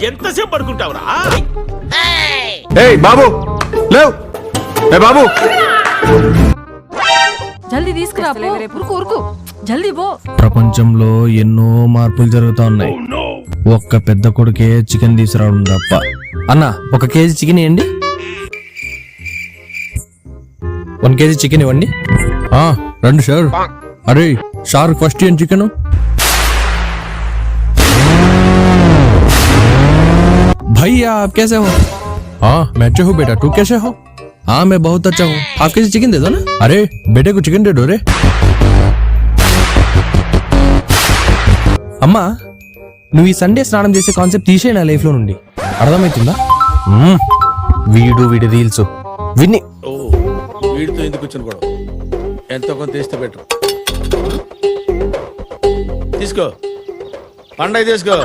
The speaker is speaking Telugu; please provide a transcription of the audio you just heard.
ఎంతసేపు పడుకుంటావురా? ఏయ్ బాబు లేవ్. ఏ బాబు జల్దీ తీసుకురా ఉరుకు జల్దీ పో. ప్రపంచంలో ఎన్నో మార్పులు జరుగుతా ఉన్నాయి. ఒక్క పెద్ద కొడుకే చికెన్ తీసుకురావడం తప్ప. అన్న 1 కేజీ చికెన్ ఇవ్వండి. 1 కేజీ చికెన్ ఇవ్వండి. రండి సార్. అరే సార్ ఫస్ట్ ఏం చికెన్? भैया आप कैसे हो? हाँ मैं अच्छा हूँ बेटा, तू कैसे हो? हाँ मैं बहुत अच्छा हूँ. हाफ केजी चिकन दे दो ना. अरे बेटे को चिकन दे दो रे. అమ్మా నువ్వు ఈ సండే స్నానం చేసే కాన్సెప్ట్ తీసే నా లైఫ్ లో నుండి. అర్థమవుతుందా? వీడి రీల్స్ విన్ని. ఓ వీడితో ఎందుకు వచ్చిన గొడవ? ఎంతో కొంత తీస్తే బెటర్. తీసుకో పండగ తీసుకో.